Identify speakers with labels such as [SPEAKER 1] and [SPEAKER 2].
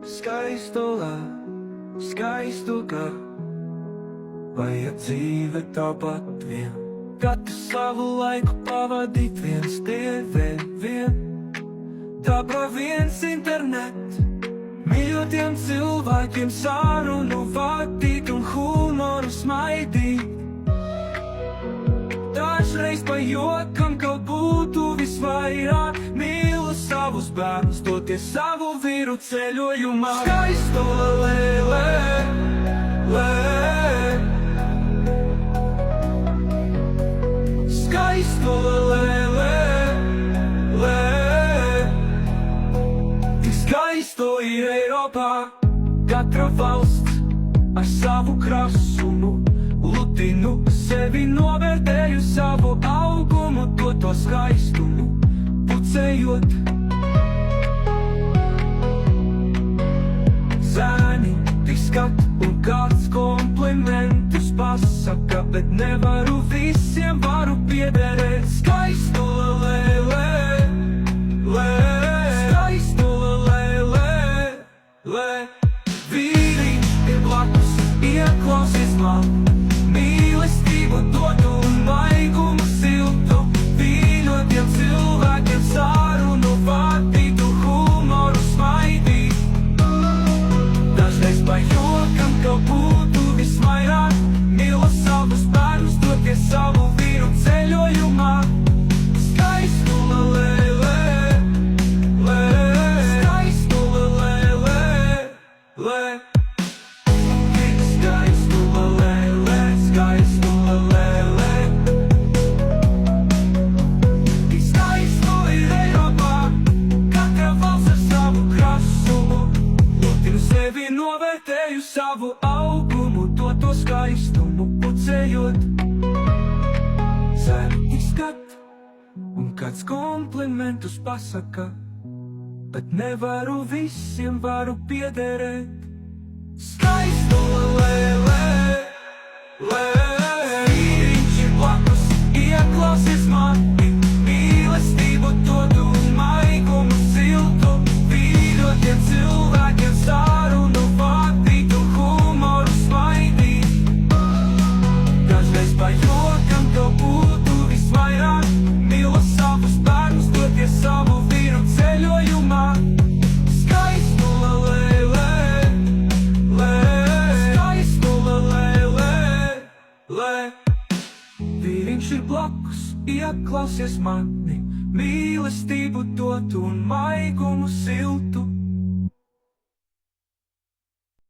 [SPEAKER 1] Skaistulā, skaistu gar, vajag dzīve tāpat vien. Katru savu laiku pavadīt viens TV vien. Dabra viens internet, mīļotiem cilvēkiem sarunu vadīt un humoru smaidīt. Dažreiz pa jokam kaut būtu visvairāk, mīlu savus bērnus, doties savu vīru ceļojumā. Skaistula lē, lē, skaistula lē, lē, tik skaisto ir Eiropā. Katra valsts ar savu krasumu, lutinu sevi, novērtēju savu augumu, to skaistumu pucējot. Zēni tik skat un kāds komplimentus pasaka, bet nevaru visiem, varu piederēt. Skaistula lē, lē, lē, skaistula lē, lē, lē. Vīri ir blakus, ieklausies man, mīlestību dotu un maigumu siltu, mīļotiem cilvēkiem sarunu vadītu, humoru smaidīt. Dažreiz pa jokam kaut būtu visvairāk, mīlu savus bērnus, doties savu vīru ceļojumā. Skaistula lē, lē, lē, skaistula lē, lē, lē. Skaistula lē, lē, skaistula lē, lē. Tik skaisto ir Eiropā, katra valsts ar savu krasumu, lutinu sevi, novērtēju savu augumu, to skaistumu pucējot. Zēni tik skat un kāds komplimentus pasaka, bet nevaru visiem, varu piederēt. Skaistula lē, lē, lē, vīriņš ir blakus, ieklausies mani, mīlestību dodu un maigumu siltu, mīļotiem cilvēkiem sarunu vadītu, humoru smaidīt. Dažreiz pa jokam kaut būtu visvairāk, mīlu savus bērnus, doties savu vīru ceļojumā. Skaistula lē, lē, lē, skaistula lē, lē, lē. Vīriņš ir blakus, ieklausies mani, mīlestību dotu un maigumu siltu,